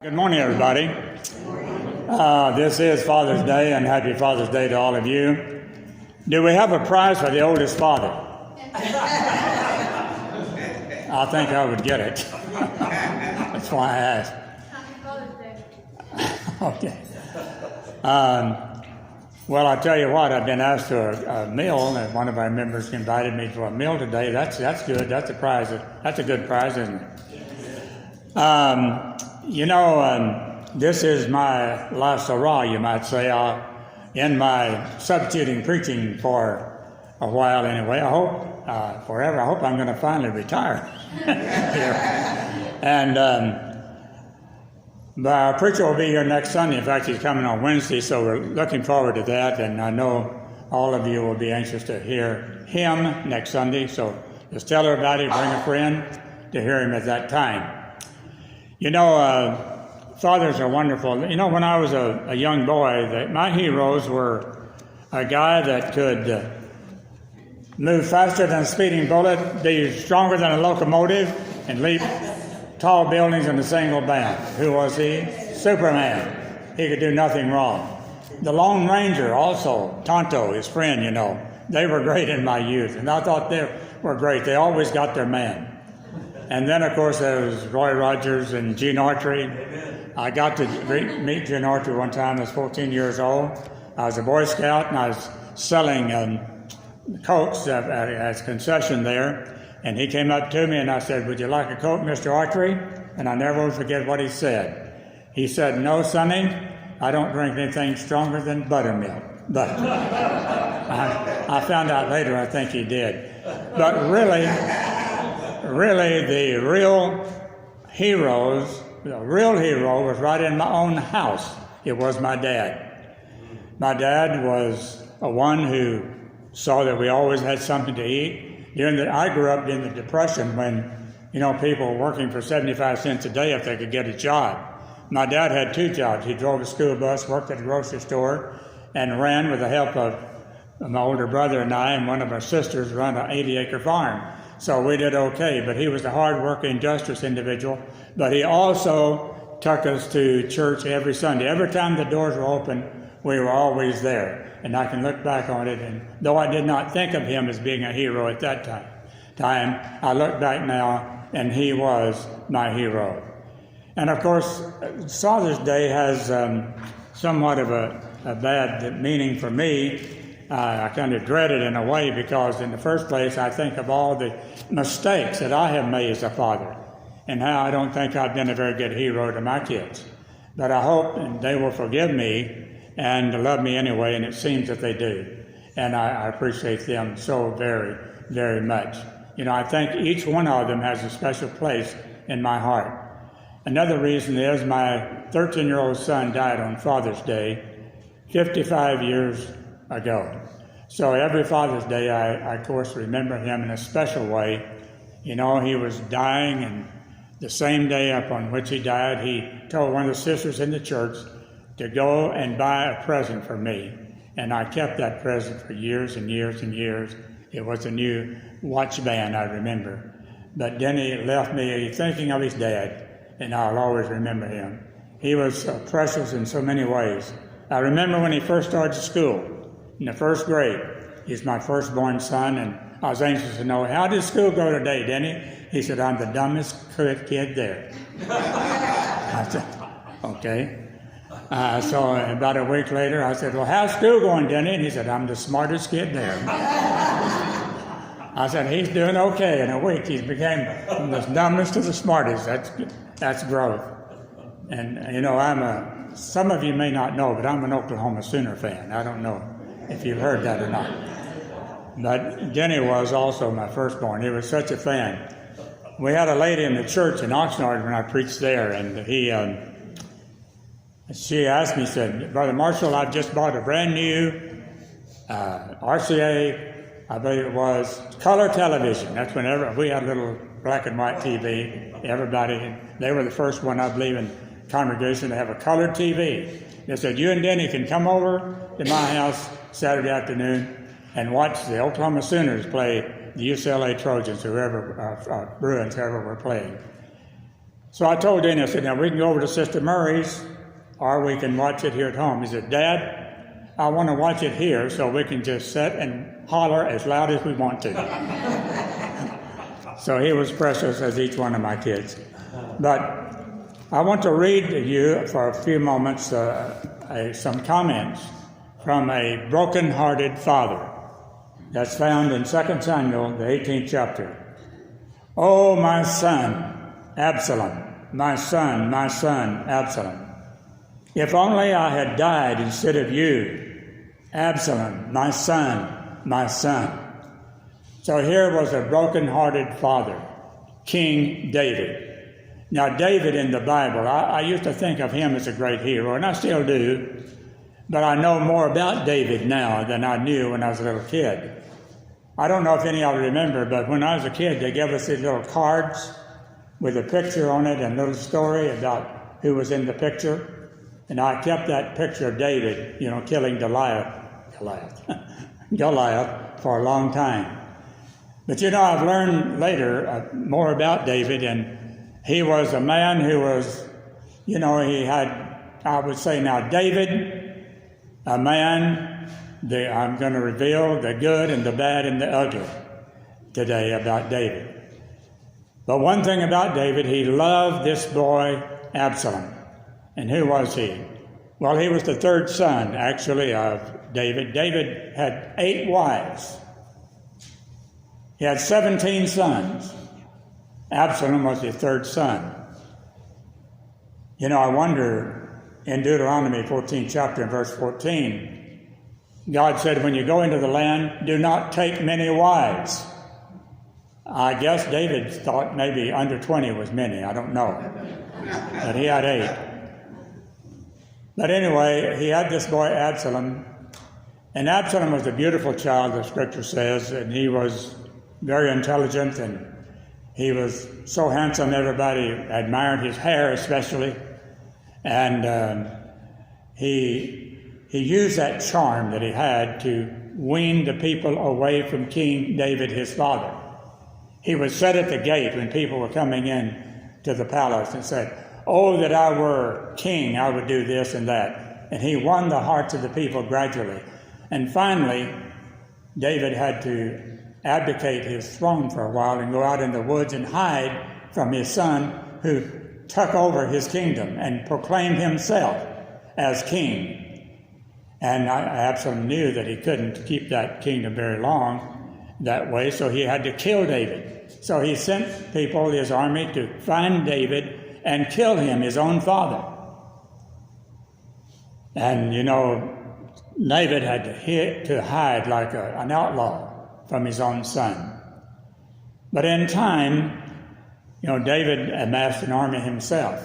Good morning, everybody. This is Father's Day, and happy Father's Day to all of you. Do we have a prize for the oldest father? I think I would get it. That's why I asked. Happy Father's Day. Okay. Well, I tell you what, I've been asked to a meal, and one of our members invited me to a meal today. That's good. That's a prize. That's a good prize, isn't it? This is my last hurrah, you might say, in my substituting preaching for a while anyway. I hope, forever, I hope I'm going to finally retire here. And but our preacher will be here next Sunday. In fact, he's coming on Wednesday, so we're looking forward to that. And I know all of you will be anxious to hear him next Sunday. So just tell everybody, bring a friend to hear him at that time. Fathers are wonderful. When I was a young boy, my heroes were a guy that could move faster than a speeding bullet, be stronger than a locomotive, and leap tall buildings in a single bound. Who was he? Superman. He could do nothing wrong. The Lone Ranger also, Tonto, his friend, they were great in my youth, and I thought they were great. They always got their man. And then, of course, there was Roy Rogers and Gene Autry. I got to meet Gene Autry one time. I was 14 years old. I was a Boy Scout, and I was selling Cokes as concession there. And he came up to me, and I said, "Would you like a Coke, Mr. Autry?" And I never will forget what he said. He said, "No, Sonny, I don't drink anything stronger than buttermilk." But I found out later I think he did. But really, the real hero was right in my own house. It was my dad. My dad was one who saw that we always had something to eat. I grew up in the Depression when, people were working for 75 cents a day if they could get a job. My dad had two jobs. He drove a school bus, worked at a grocery store, and ran with the help of my older brother and I and one of our sisters run an 80-acre farm. So we did okay, but he was a hard-working, industrious individual. But he also took us to church every Sunday. Every time the doors were open, we were always there. And I can look back on it, and though I did not think of him as being a hero at that time, I look back now, and he was my hero. And of course, Father's Day has somewhat of a bad meaning for me. I kind of dread it in a way because in the first place, I think of all the mistakes that I have made as a father and how I don't think I've been a very good hero to my kids. But I hope they will forgive me and love me anyway, and it seems that they do. And I appreciate them so very, very much. I think each one of them has a special place in my heart. Another reason is my 13-year-old son died on Father's Day 55 years ago. So every Father's Day, I of course remember him in a special way. He was dying, and the same day upon which he died, he told one of the sisters in the church to go and buy a present for me. And I kept that present for years and years and years. It was a new watch band, I remember. But then he left me thinking of his dad, and I'll always remember him. He was precious in so many ways. I remember when he first started school, in the first grade. He's my firstborn son, and I was anxious to know, how did school go today, Denny? He said, "I'm the dumbest kid there." I said, okay. So about a week later, I said, "Well, how's school going, Denny?" And he said, "I'm the smartest kid there." I said, "He's doing okay." In a week, he became from the dumbest to the smartest. That's growth. And, some of you may not know, but I'm an Oklahoma Sooner fan. I don't know if you've heard that or not. But Denny was also my firstborn. He was such a fan. We had a lady in the church in Oxnard when I preached there, and she asked me, said, "Brother Marshall, I've just bought a brand new RCA, I believe it was, color television." That's whenever we had a little black and white TV. They were the first one, I believe, in congregation to have a colored TV. They said, "You and Denny can come over to my house Saturday afternoon and watch the Oklahoma Sooners play the UCLA Trojans, Bruins, whoever were playing." So I told Danny, I said, now we can go over to Sister Murray's, or we can watch it here at home. He said, Dad, I want to watch it here so we can just sit and holler as loud as we want to. So he was precious as each one of my kids. But I want to read to you for a few moments some comments from a broken-hearted father. That's found in 2 Samuel, the 18th chapter. Oh, my son, Absalom, my son, Absalom. If only I had died instead of you, Absalom, my son, my son. So here was a broken-hearted father, King David. Now, David in the Bible, I used to think of him as a great hero, and I still do, but I know more about David now than I knew when I was a little kid. I don't know if any of you remember, but when I was a kid, they gave us these little cards with a picture on it and a little story about who was in the picture. And I kept that picture of David, killing Goliath for a long time. But I've learned later more about David, and he was a man who was, he had, I would say now, David, a man, I'm going to reveal the good and the bad and the ugly today about David. But one thing about David, he loved this boy, Absalom. And who was he? Well, he was the third son, actually, of David. David had 8 wives. He had 17 sons. Absalom was his third son. I wonder, in Deuteronomy 14th chapter and verse 14, God said, when you go into the land, do not take many wives. I guess David thought maybe under 20 was many. I don't know. But he had 8. But anyway, he had this boy Absalom. And Absalom was a beautiful child, the scripture says, and he was very intelligent, and he was so handsome everybody admired his hair especially. And he used that charm that he had to wean the people away from King David, his father. He would sit at the gate when people were coming in to the palace and said, oh, that I were king, I would do this and that. And he won the hearts of the people gradually. And finally, David had to abdicate his throne for a while and go out in the woods and hide from his son, who took over his kingdom and proclaimed himself as king. And Absalom knew that he couldn't keep that kingdom very long that way, so he had to kill David. So he sent people, his army, to find David and kill him, his own father. And, David had to hide like an outlaw from his own son. But in time, David amassed an army himself.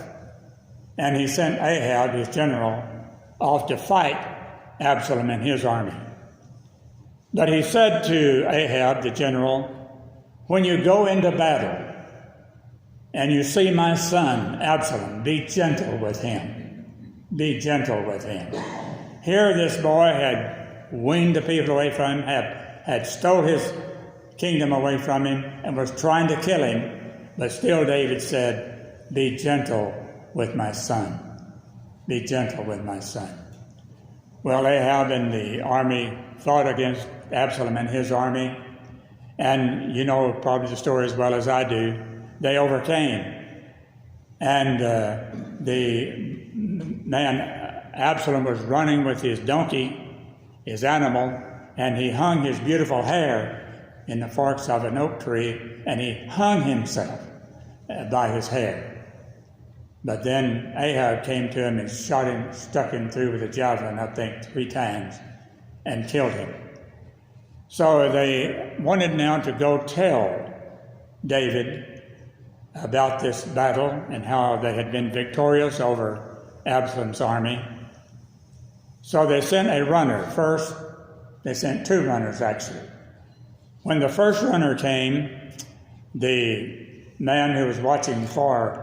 And he sent Ahab, his general, off to fight Absalom and his army. But he said to Ahab, the general, when you go into battle and you see my son Absalom, be gentle with him. Be gentle with him. Here this boy had weaned the people away from him, had stole his kingdom away from him, and was trying to kill him. But still David said, be gentle with my son. Be gentle with my son. Well, Ahab and the army fought against Absalom and his army. And you know probably the story as well as I do. They overcame. And the man, Absalom, was running with his donkey, his animal, and he hung his beautiful hair in the forks of an oak tree, and he hung himself by his hair. But then Ahab came to him and stuck him through with a javelin, I think, 3 times, and killed him. So they wanted now to go tell David about this battle and how they had been victorious over Absalom's army. So they sent a runner. First, they sent 2 runners, actually. When the first runner came, the man who was watching for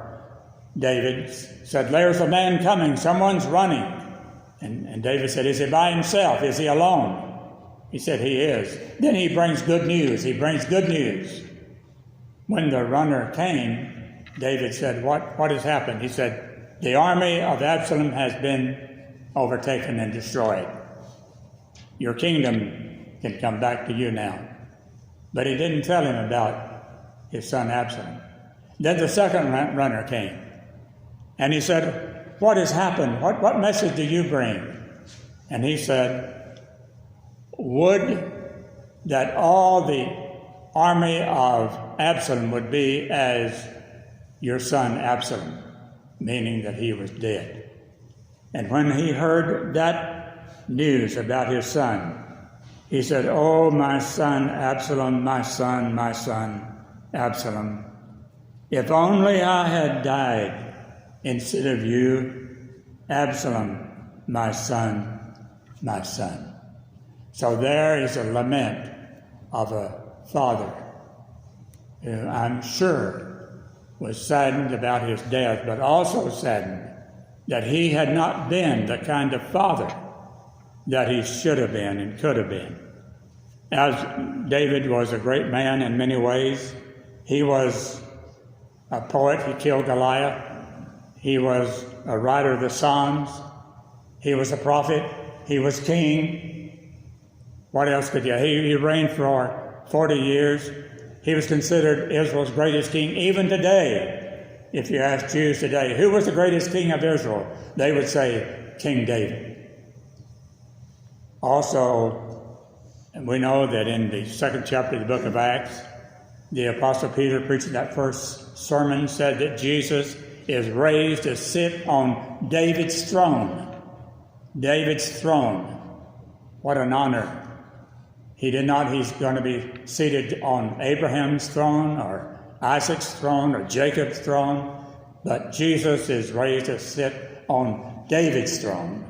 David said, there's a man coming, someone's running. And David said, is he by himself? Is he alone? He said, he is. Then he brings good news. When the runner came, David said, what has happened? He said, the army of Absalom has been overtaken and destroyed. Your kingdom can come back to you now. But he didn't tell him about his son Absalom. Then the second runner came, and he said, what has happened? What message do you bring? And he said, would that all the army of Absalom would be as your son Absalom, meaning that he was dead. And when he heard that news about his son, he said, oh, my son Absalom, my son Absalom, if only I had died instead of you, Absalom, my son. So there is a lament of a father who I'm sure was saddened about his death, but also saddened that he had not been the kind of father that he should have been and could have been. As David was a great man in many ways, he was a poet, he killed Goliath, he was a writer of the Psalms, he was a prophet, he was king. What else could you? He reigned for 40 years. He was considered Israel's greatest king even today. If you ask Jews today, who was the greatest king of Israel? They would say King David. Also, we know that in the second chapter of the book of Acts, the Apostle Peter, preaching that first sermon, said that Jesus is raised to sit on David's throne. David's throne. What an honor. He did not, he's going to be seated on Abraham's throne or Isaac's throne or Jacob's throne, but Jesus is raised to sit on David's throne.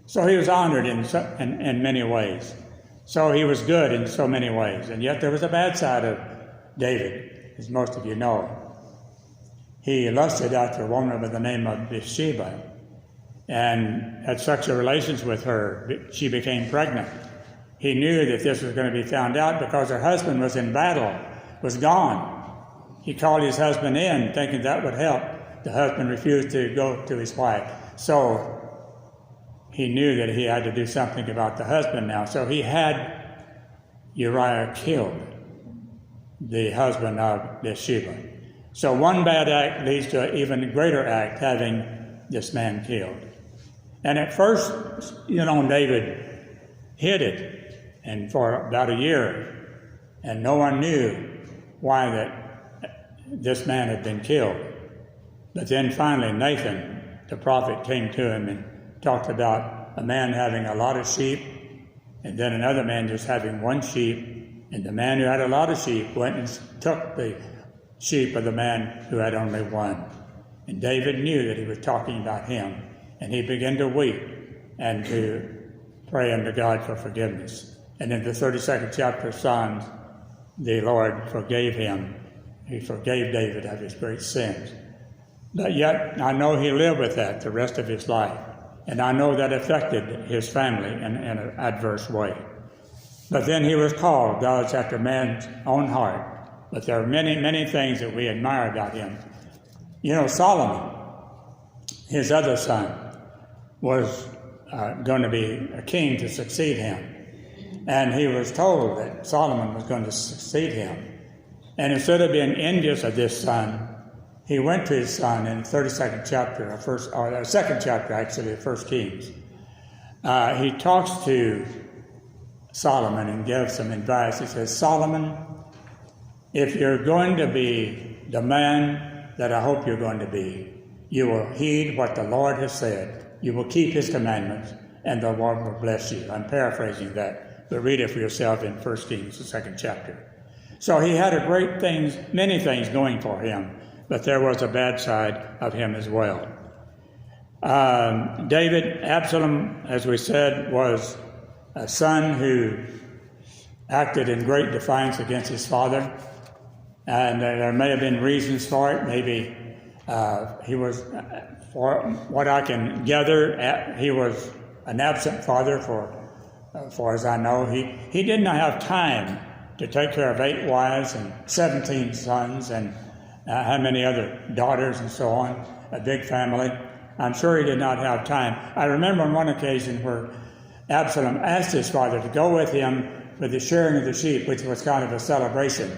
So he was honored in many ways. So he was good in so many ways. And yet there was a bad side of David, as most of you know. He lusted after a woman by the name of Bathsheba and had sexual relations with her. She became pregnant. He knew that this was going to be found out because her husband was in battle, was gone. He called his husband in, thinking that would help. The husband refused to go to his wife. So he knew that he had to do something about the husband now. So he had Uriah killed, the husband of Bathsheba. So one bad act leads to an even greater act, having this man killed. And at first, David hid it, and for about a year, and no one knew why that this man had been killed. But then finally Nathan, the prophet, came to him and talked about a man having a lot of sheep, and then another man just having one sheep, and the man who had a lot of sheep went and took the sheep of the man who had only one. And David knew that he was talking about him, and he began to weep and to pray unto God for forgiveness. And in the 32nd chapter of Psalms, the Lord forgave him. He forgave David of his great sins. But yet, I know he lived with that the rest of his life. And I know that affected his family in an adverse way. But then he was called God's after man's own heart. But there are many, many things that we admire about him. Solomon, his other son, was going to be a king to succeed him. And he was told that Solomon was going to succeed him. And instead of being envious of this son, he went to his son in the 32nd chapter, or second chapter actually, of 1 Kings. He talks to Solomon and gives some advice. He says, Solomon, if you're going to be the man that I hope you're going to be, you will heed what the Lord has said. You will keep his commandments, and the Lord will bless you. I'm paraphrasing that, but read it for yourself in 1 Kings, the second chapter. So he had many things going for him, but there was a bad side of him as well. Absalom, as we said, was a son who acted in great defiance against his father, and there may have been reasons for it. Maybe he was, for what I can gather, he was an absent father for as I know. He did not have time to take care of 8 wives and 17 sons and how many other daughters and so on, a big family. I'm sure he did not have time. I remember on one occasion where Absalom asked his father to go with him for the shearing of the sheep, which was kind of a celebration.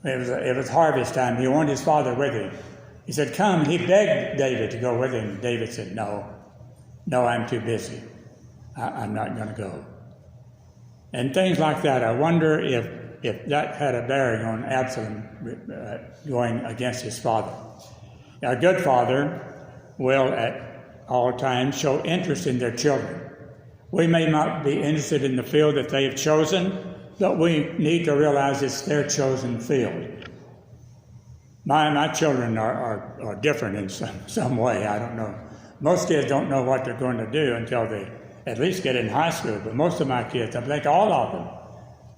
It was harvest time. He wanted his father with him. He said, come. He begged David to go with him. David said, no, I'm too busy. I'm not going to go. And things like that. I wonder if that had a bearing on Absalom going against his father. A good father will at all times show interest in their children. We may not be interested in the field that they have chosen, but we need to realize it's their chosen field. My children are different in some way. I don't know. Most kids don't know what they're going to do until they at least get in high school, but most of my kids, I think all of them,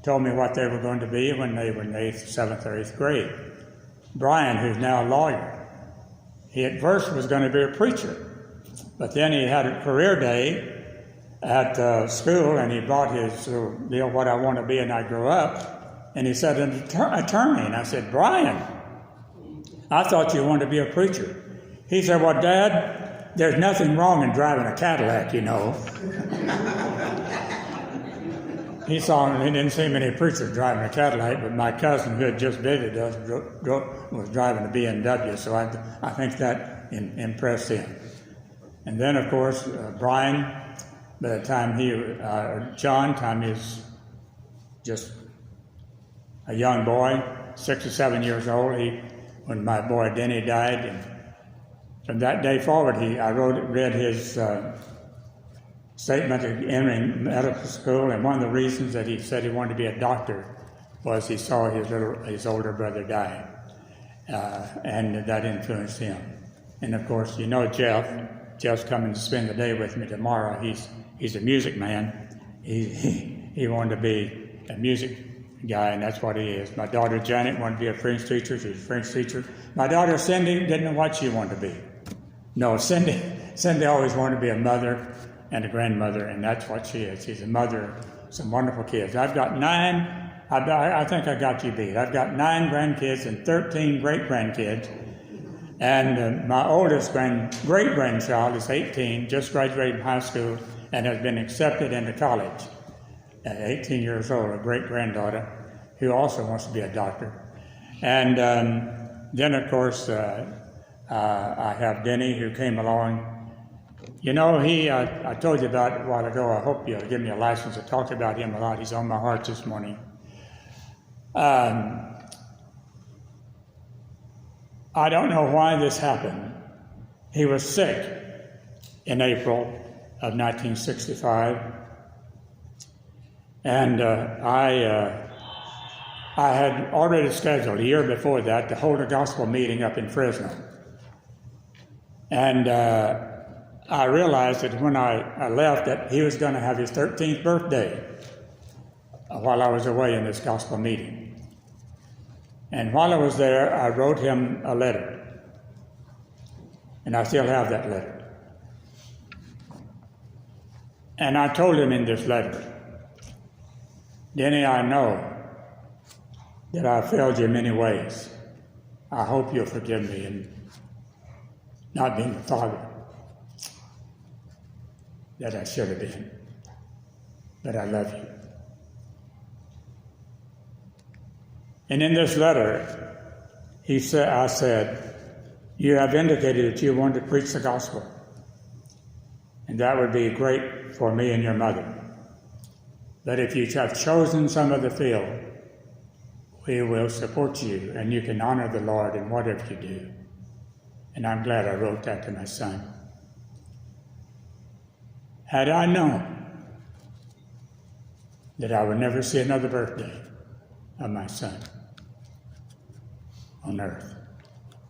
told me what they were going to be when they were in 8th, 7th, or 8th grade. Brian, who's now a lawyer, he at first was going to be a preacher, but then he had a career day at school, and he brought his deal, what I want to be, and I grew up, and he said, an attorney. And I said, Brian, I thought you wanted to be a preacher. He said, well, Dad, there's nothing wrong in driving a Cadillac, you know. He didn't see many preachers driving a Cadillac, but my cousin who had just visited us was driving a BMW, so I think that impressed him. And then, of course, Brian, by the time John, time he was just a young boy, 6 or 7 years old, when my boy Denny died, and from that day forward, I read his statement of entering medical school, and one of the reasons that he said he wanted to be a doctor was he saw his older brother die, and that influenced him. And of course, you know Jeff's coming to spend the day with me tomorrow. He's a music man. He wanted to be a music guy, and that's what he is. My daughter Janet wanted to be a French teacher. She's a French teacher. My daughter Cindy didn't know what she wanted to be. No, Cindy always wanted to be a mother and a grandmother, and that's what she is. She's a mother of some wonderful kids. I've got 9, I think I got you beat. I've got 9 grandkids and 13 great-grandkids, and my oldest great-grandchild is 18, just graduated from high school, and has been accepted into college at 18 years old, a great-granddaughter who also wants to be a doctor. And then, of course, I have Denny, who came along. You know, I told you about it a while ago. I hope you'll give me a license to talk about him a lot. He's on my heart this morning. I don't know why this happened. He was sick in April of 1965, and I had already scheduled a year before that to hold a gospel meeting up in Fresno. And I realized that when I left that he was going to have his 13th birthday while I was away in this gospel meeting. And while I was there, I wrote him a letter. And I still have that letter. And I told him in this letter, Denny, I know that I failed you in many ways. I hope you'll forgive me in not being the father that I should have been. But I love you. And in this letter, I said, you have indicated that you want to preach the gospel. And that would be great for me and your mother. But if you have chosen some other field, we will support you, and you can honor the Lord in whatever you do. And I'm glad I wrote that to my son. Had I known that I would never see another birthday of my son on earth,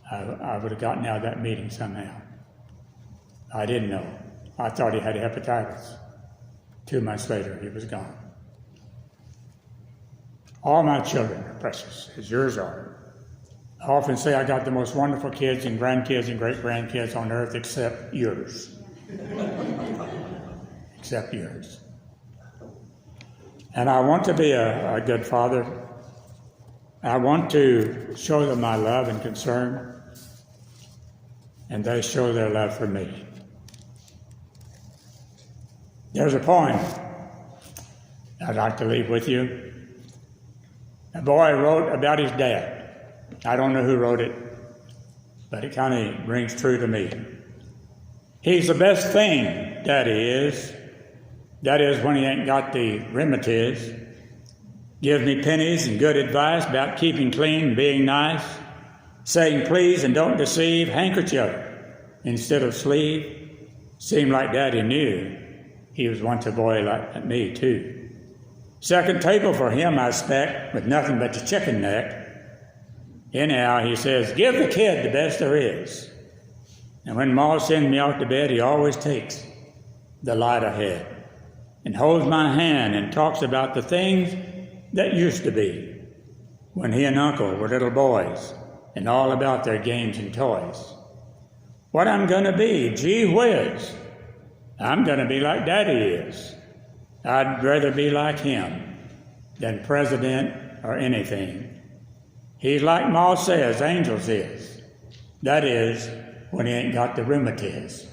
I would have gotten out of that meeting somehow. I didn't know. I thought he had hepatitis. 2 months later, he was gone. All my children are precious, as yours are. I often say I got the most wonderful kids and grandkids and great-grandkids on earth except yours. Except yours. And I want to be a good father. I want to show them my love and concern, and they show their love for me. There's a poem I'd like to leave with you. A boy wrote about his dad. I don't know who wrote it, but it kind of rings true to me. He's the best thing, Daddy is. That is when he ain't got the rheumatiz. Gives me pennies and good advice about keeping clean and being nice. Saying please and don't deceive, handkerchief instead of sleeve. Seemed like Daddy knew he was once a boy like me too. Second table for him I expect, with nothing but the chicken neck. Anyhow, he says, give the kid the best there is. And when Ma sends me off to bed, he always takes the light ahead and holds my hand and talks about the things that used to be when he and Uncle were little boys, and all about their games and toys. What I'm going to be, gee whiz, I'm going to be like Daddy is. I'd rather be like him than president or anything. He's like Ma says, Angels is. That is, when he ain't got the rheumatiz.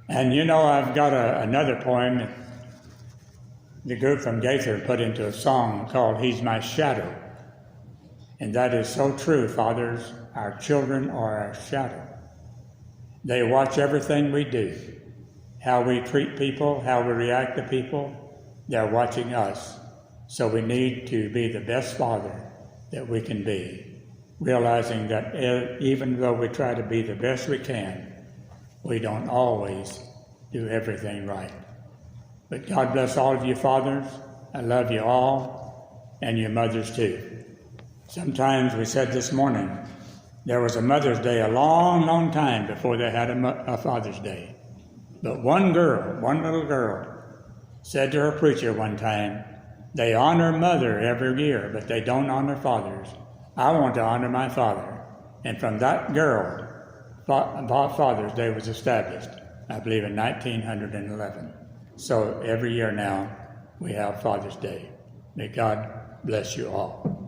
And you know, I've got another poem the group from Gaither put into a song called He's My Shadow. And that is so true, fathers. Our children are our shadow. They watch everything we do, how we treat people, how we react to people. They're watching us. So we need to be the best father that we can be, realizing that even though we try to be the best we can, we don't always do everything right. But God bless all of you fathers. I love you all, and your mothers too. Sometimes we said this morning, there was a Mother's Day a long, long time before they had a Father's Day. But one little girl, said to her preacher one time, they honor mother every year, but they don't honor fathers. I want to honor my father. And from that girl, Father's Day was established, I believe in 1911. So every year now, we have Father's Day. May God bless you all.